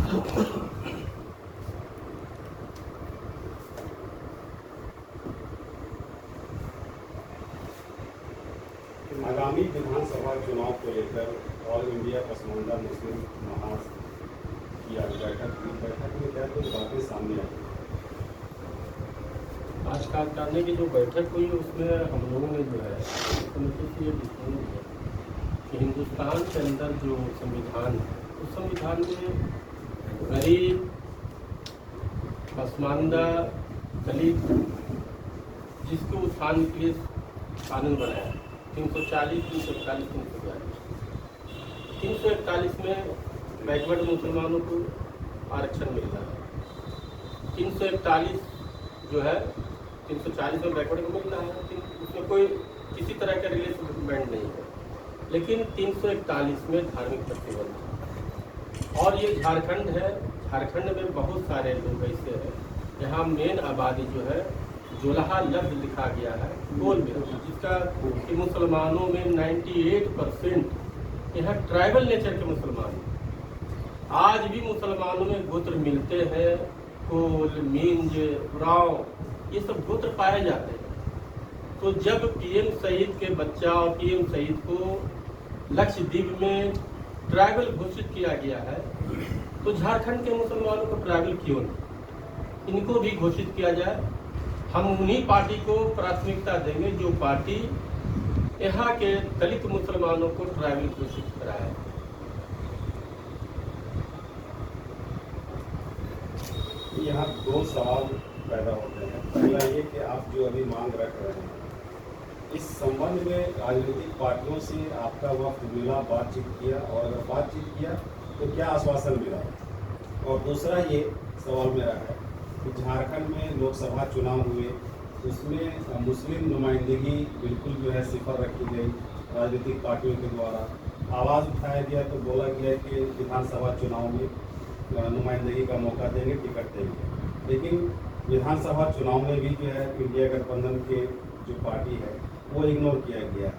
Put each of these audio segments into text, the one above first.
आगामी विधानसभा चुनाव को लेकर ऑल इंडिया पसमानदा मुस्लिम महाज की आज बैठक में क्या कुछ बातें सामने आई? आज कारखाने की जो बैठक हुई उसमें हम लोगों ने जो है कमेटी से ये डिसीजन लिया कि हिंदुस्तान के अंदर जो संविधान है उस संविधान में गरीब, पसमानदा, दलित जिसके उत्थान के लिए कानून बनाया 340, 341, 342। 341 में बैकवर्ड मुसलमानों को आरक्षण मिल रहा है। 341 जो है 340 में बैकवर्ड को मिल रहा है, उसमें कोई किसी तरह का रिलेशनमेंट नहीं है। लेकिन 341 में धार्मिक प्रतिबंध है। और ये झारखंड है, झारखंड में बहुत सारे लोग ऐसे हैं यहाँ मेन आबादी जो है जोलहा लफ्ज लिखा गया है गोल में, जिसका कि मुसलमानों में 98% यहाँ ट्राइबल नेचर के मुसलमान हैं। आज भी मुसलमानों में गोत्र मिलते हैं, कोल, मिंज, उराव, ये सब गोत्र पाए जाते हैं। तो जब पीएम शहीद के बच्चा और पीएम शहीद को लक्षद्वीप में ट्राइबल घोषित किया गया है, तो झारखंड के मुसलमानों को ट्राइबल क्यों नहीं, इनको भी घोषित किया जाए। हम उन्हीं पार्टी को प्राथमिकता देंगे जो पार्टी यहाँ के दलित मुसलमानों को ट्राइबल घोषित कराए। यहाँ दो सवाल पैदा होते हैं। पहला ये कि आप जो अभी मांग रख रहे हैं, इस संबंध में राजनीतिक पार्टियों से आपका वक्त मिला, बातचीत किया, और अगर बातचीत किया तो क्या आश्वासन मिला? और दूसरा ये सवाल मेरा है कि झारखंड में लोकसभा चुनाव हुए, उसमें मुस्लिम नुमाइंदगी बिल्कुल जो है सिफर रखी गई राजनीतिक पार्टियों के द्वारा। आवाज़ उठाया गया तो बोला गया कि विधानसभा चुनाव में नुमाइंदगी का मौका देंगे, टिकट देंगे। लेकिन विधानसभा चुनाव में भी जो है इंडिया गठबंधन के जो पार्टी है वो इग्नोर किया गया है।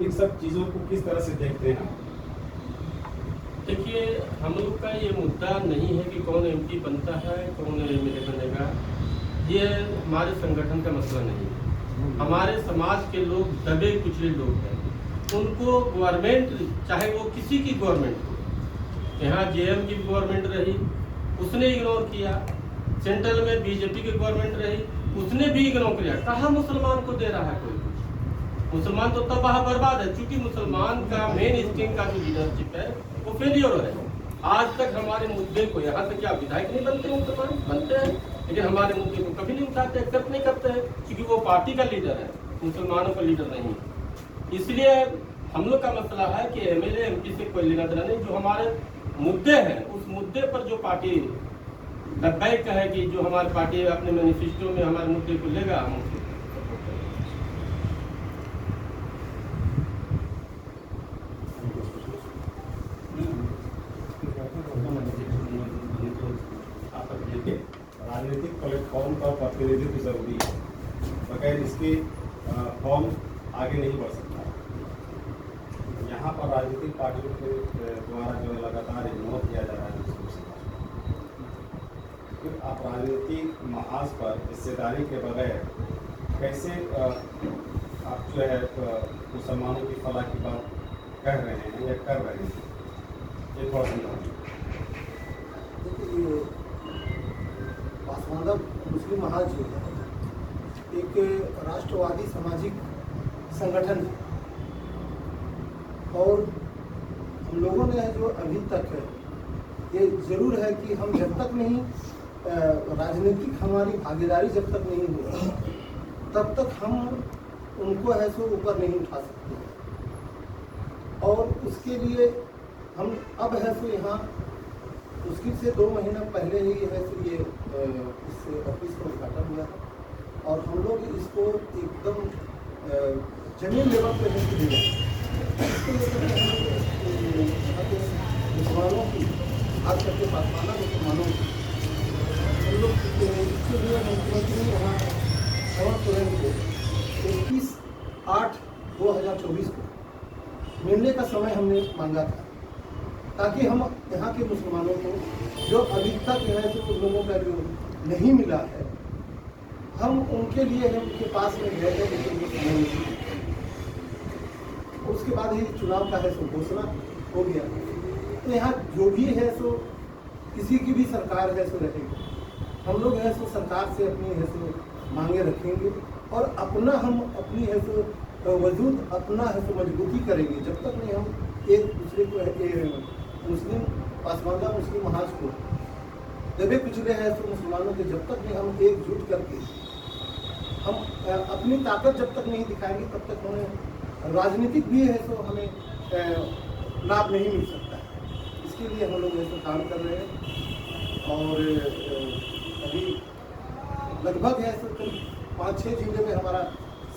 इन सब चीज़ों को किस तरह से देखते हैं? देखिए, हम लोग का ये मुद्दा नहीं है कि कौन एमपी बनता है, कौन एमएलए बनेगा। ये हमारे संगठन का मसला नहीं है। हमारे समाज के लोग दबे कुचले लोग हैं, उनको गवर्नमेंट, चाहे वो किसी की गवर्नमेंट हो, यहाँ जेएम की गवर्नमेंट रही उसने इग्नोर किया, सेंट्रल में बीजेपी की गवर्नमेंट रही उसने भी इग्नोर किया। कहाँ मुसलमान को दे रहा है कोई? मुसलमान तो तब वहाँ बर्बाद है, क्योंकि मुसलमान का मेन स्ट्रीम का जो लीडरशिप है वो फेलियर है। आज तक हमारे मुद्दे को, यहाँ तक क्या विधायक नहीं बनते मुसलमान, बनते हैं, लेकिन हमारे मुद्दे को कभी नहीं उठाते, एक्सेप्ट नहीं करते हैं, क्योंकि वो पार्टी का लीडर है, मुसलमानों का लीडर नहीं। इसलिए हम लोग का मसला है कि एमएलए एमपी से कोई लेना देना नहीं। जो हमारे मुद्दे हैं उस मुद्दे पर जो पार्टी बैक है कि जो हमारी पार्टी अपने मैनिफेस्टो में हमारे मुद्दे को लेगा, हम उसको राजनीतिक प्लेटफॉर्म का प्रतिनिधित्व जरूरी है, बगैर इसके फॉर्म आगे नहीं बढ़ सकता। यहाँ पर राजनीतिक पार्टियों के द्वारा जो है लगातार इग्नोर किया जा रहा है मुस्लिम समाज। फिर आप राजनीतिक महाज पर हिस्सेदारी के बगैर कैसे आप जो है मुसलमानों की फलाह की बात कह रहे हैं या कर रहे हैं, ये थोड़ा समझाइए। देखिए, पसमानदा मुस्लिम महाज जो है एक राष्ट्रवादी सामाजिक संगठन है, और हम लोगों ने जो अभी तक है ये ज़रूर है कि हम जब तक नहीं राजनीतिक हमारी भागीदारी जब तक नहीं होगी तब तक हम उनको है सो ऊपर नहीं उठा सकते। और उसके लिए हम अब है सो यहाँ मुश्किल से 2 महीना पहले ही है सो ये इस ऑफिस का उद्घाटन हुआ है, और हम लोग इसको एकदम जमीन लेवल पर है दे रहे हैं। मुसलमानों की, खास करके पसमानदा मुसलमानों की, हम लोग इसके लिए मुख्यमंत्री यहाँ हेमंत सोरेन को 21/8/2024 को मिलने का समय हमने मांगा था, ताकि हम यहाँ के मुसलमानों को जो अभी तक है तो उन लोगों का जो नहीं मिला है, हम उनके लिए हम उनके पास में गए थे, लेकिन वो समय नहीं मिला। उसके बाद ही चुनाव का है सो घोषणा हो गया। तो यहाँ जो भी है सो किसी की भी सरकार है सो रहेगी, हम लोग है सो सरकार से अपनी है सो मांगे रखेंगे और अपना हम अपनी है सो वजूद अपना है सो मजबूती करेंगे। जब तक नहीं हम एक दूसरे को मुस्लिम पासमानदा मुस्लिम महाज को दबे कुचले हैं तो मुसलमानों के जब तक नहीं हम एकजुट करके हम अपनी ताकत जब तक नहीं दिखाएंगे तब तक हमें राजनीतिक भी है तो हमें लाभ नहीं मिल सकता है। इसके लिए हम लोग ऐसा काम कर रहे हैं और अभी लगभग है तो 5-6 जिले में हमारा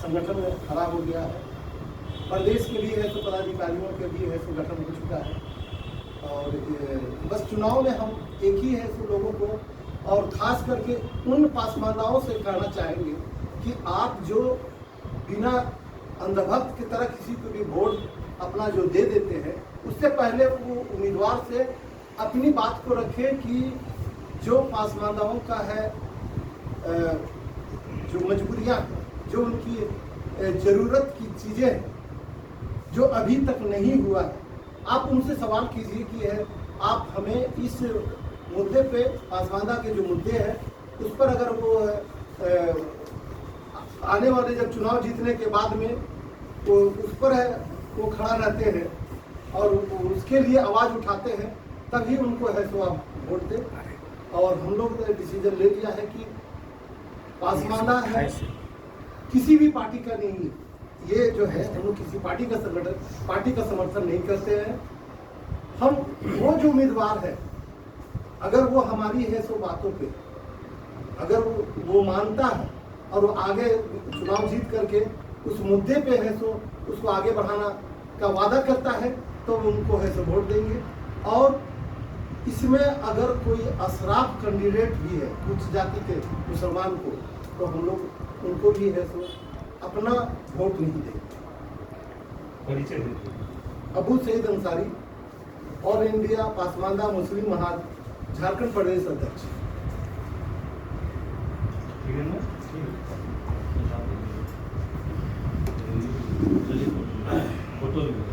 संगठन खड़ा हो गया है। प्रदेश के लिए है तो पदाधिकारियों के लिए है तो गठन हो चुका है और बस चुनाव में हम एक ही है तो लोगों को और खास करके उन पासमानदाओं से कहना चाहेंगे कि आप जो बिना अंधभक्त की तरह किसी को भी वोट अपना जो दे देते हैं, उससे पहले वो उम्मीदवार से अपनी बात को रखें कि जो पासमानदाओं का है जो मजबूरियाँ, जो उनकी ज़रूरत की चीज़ें हैं जो अभी तक नहीं हुआ है, आप उनसे सवाल कीजिए कि है आप हमें इस मुद्दे पे पासमानदा के जो मुद्दे हैं उस पर अगर वो आने वाले जब चुनाव जीतने के बाद में वो उस पर है वो खड़ा रहते हैं और उसके लिए आवाज़ उठाते हैं, तभी उनको है तो आप वोट दें। और हम लोग ने डिसीजन ले लिया है कि पासमानदा है किसी भी पार्टी का नहीं है। ये जो है हम लोग किसी पार्टी का समर्थन नहीं करते हैं। हम वो जो उम्मीदवार है अगर वो हमारी है सो बातों पे अगर वो मानता है और वो आगे चुनाव जीत करके उस मुद्दे पे है सो उसको आगे बढ़ाना का वादा करता है तो उनको है सो वोट देंगे। और इसमें अगर कोई अशराफ कैंडिडेट भी है उच्च जाति के मुसलमान को, तो हम लोग उनको भी है सो अपना वोट नहीं देंगे। परिचय दीजिए। अबू सईद अंसारी, ऑल इंडिया पासमानदा मुस्लिम महाज, झारखंड प्रदेश अध्यक्ष। ठीक है ना? ठीक है।